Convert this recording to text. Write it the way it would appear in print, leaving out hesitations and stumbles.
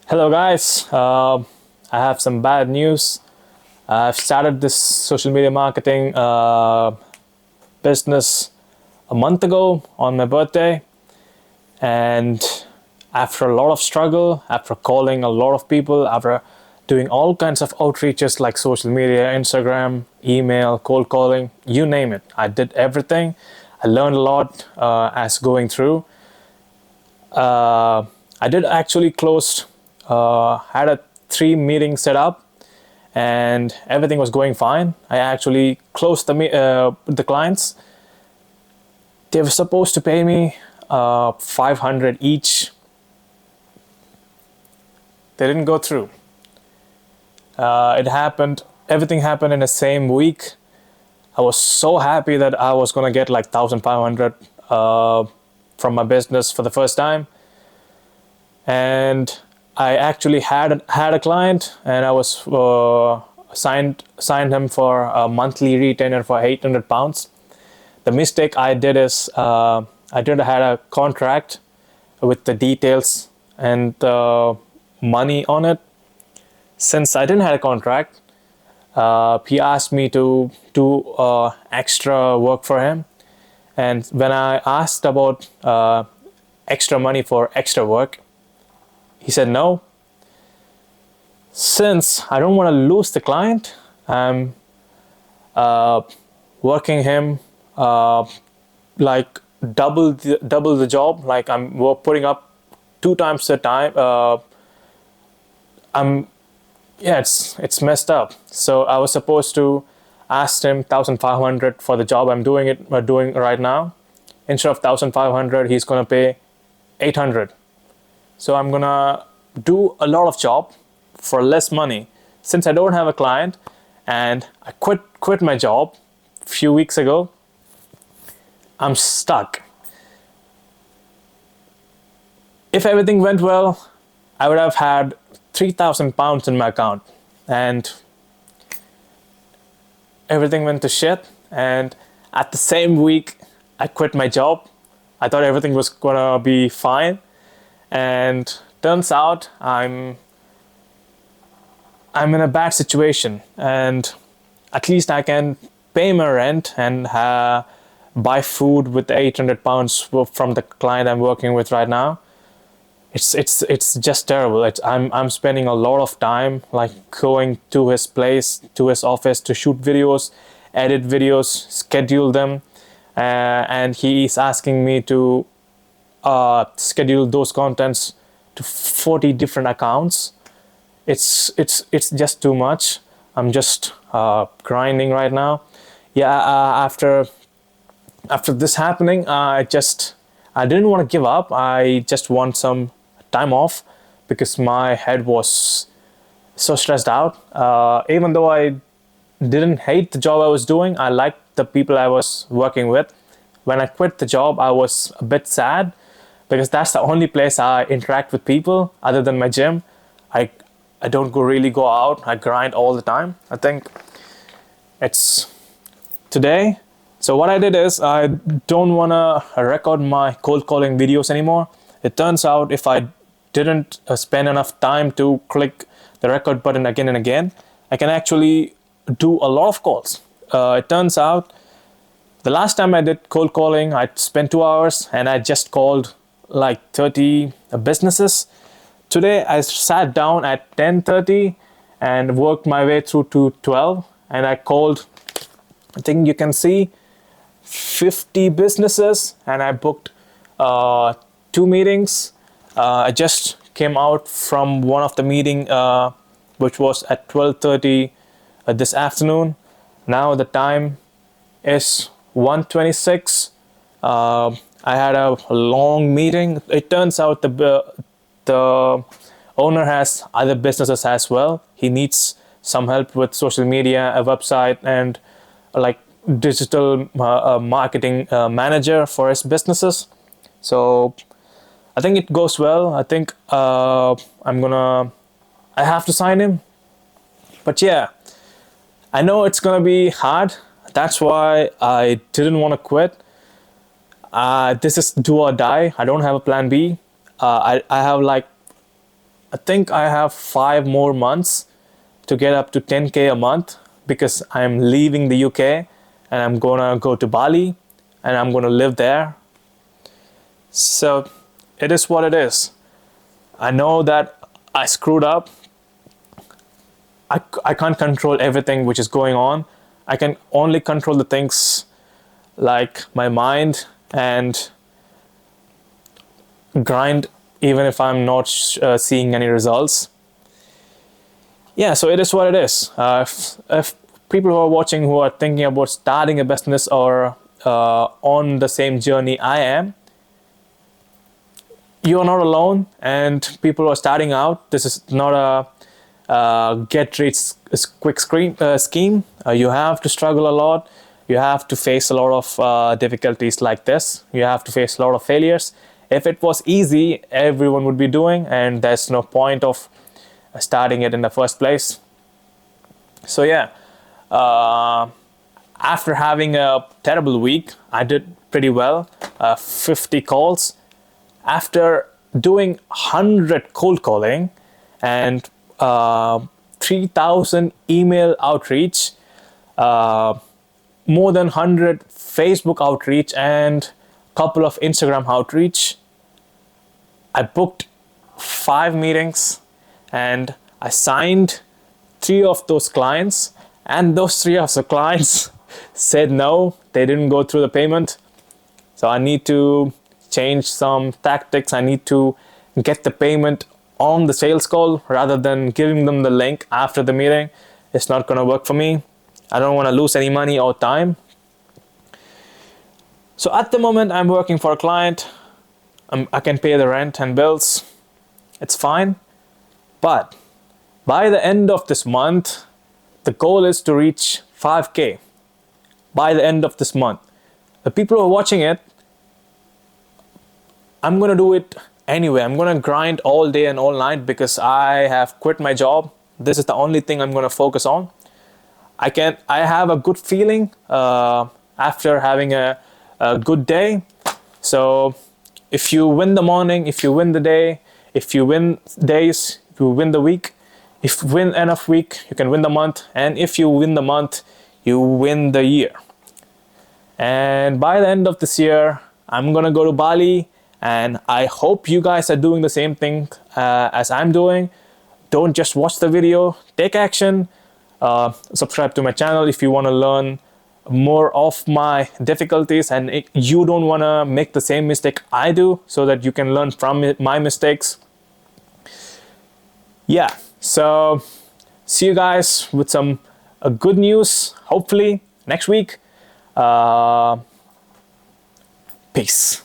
Hello, guys. I have some bad news. I've started this social media marketing business a month ago on my birthday, and after a lot of struggle, after calling a lot of people, after doing all kinds of outreaches like social media, Instagram, email, cold calling, you name it, I did everything. I learned a lot as going through. I did actually closed, had a 3 meeting set up, and everything was going fine. I actually closed the clients. They were supposed to pay me 500 each. They didn't go through. It happened. Everything happened in the same week. I was so happy that I was gonna get like 1,500 from my business for the first time, and I actually had a client, and I was signed him for a monthly retainer for £800. The mistake I did is I did had a contract with the details and the money on it. Since I didn't have a contract, he asked me to do extra work for him, and when I asked about extra money for extra work, he said no. Since I don't want to lose the client, I'm working him like double the job. Like I'm putting up 2 times the time. I'm Yeah, it's messed up. So I was supposed to ask him 1,500 for the job I'm doing right now. Instead of 1,500, he's gonna pay 800. So I'm gonna do a lot of job for less money. Since I don't have a client, and I quit my job a few weeks ago, I'm stuck. If everything went well, I would have had £3,000 in my account, and everything went to shit. And at the same week, I quit my job. I thought everything was gonna be fine, and turns out I'm in a bad situation. And at least I can pay my rent and buy food with the £800 from the client I'm working with right now. It's just terrible. I'm spending a lot of time like going to his place, to his office to shoot videos, edit videos, schedule them, and he is asking me to schedule those contents to 40 different accounts. It's just too much. I'm just grinding right now. Yeah, after this happening, I didn't want to give up. I just want some time off because my head was so stressed out. Even though I didn't hate the job I was doing, I liked the people I was working with. When I quit the job, I was a bit sad because that's the only place I interact with people other than my gym. I don't really go out. I grind all the time. I think it's today. So what I did is I don't want to record my cold calling videos anymore. It turns out if I didn't spend enough time to click the record button again and again, I can actually do a lot of calls. It turns out the last time I did cold calling, I spent 2 hours and I just called like 30 businesses. Today I sat down at 10:30 and worked my way through to 12, and I called, I think you can see, 50 businesses, and I booked 2 meetings. I just came out from one of the meeting, which was at 12:30 this afternoon. Now the time is 1:26. I had a long meeting. It turns out the owner has other businesses as well. He needs some help with social media, a website, and like digital marketing manager for his businesses. So I think it goes well. I think I have to sign him. But yeah, I know it's gonna be hard. That's why I didn't want to quit. This is do or die. I don't have a plan B. I have like I think I have 5 more months to get up to 10K a month, because I'm leaving the UK and I'm gonna go to Bali and I'm gonna live there. So it is what it is. I know that I screwed up. I can't control everything which is going on. I can only control the things like my mind, and grind even if I'm not seeing any results. Yeah, so it is what it is. If people who are watching who are thinking about starting a business, or on the same journey I am, you are not alone. And people who are starting out, this is not a get rich quick scheme. You have to struggle a lot. You have to face a lot of difficulties like this. You have to face a lot of failures. If it was easy, everyone would be doing, and there's no point of starting it in the first place. So yeah, after having a terrible week, I did pretty well. 50 calls. After doing 100 cold calling and 3,000 email outreach, more than 100 Facebook outreach, and couple of Instagram outreach, I booked 5 meetings and I signed 3 of those clients, and those 3 of the clients said no, they didn't go through the payment. So I need to change some tactics. I need to get the payment on the sales call rather than giving them the link after the meeting. It's not going to work for me. I don't want to lose any money or time. So at the moment, I'm working for a client. I can pay the rent and bills. It's fine. But by the end of this month, the goal is to reach 5K by the end of this month. The people who are watching it, I'm going to do it anyway. I'm going to grind all day and all night because I have quit my job. This is the only thing I'm going to focus on. I have a good feeling after having a good day. So if you win the morning, if you win the day, if you win days, if you win the week, if you win enough week, you can win the month. And if you win the month, you win the year. And by the end of this year, I'm going to go to Bali. And I hope you guys are doing the same thing as I'm doing. Don't just watch the video, take action. Subscribe to my channel if you want to learn more of my difficulties and you don't want to make the same mistake I do, so that you can learn from my mistakes. Yeah, so see you guys with some good news, hopefully next week. Peace.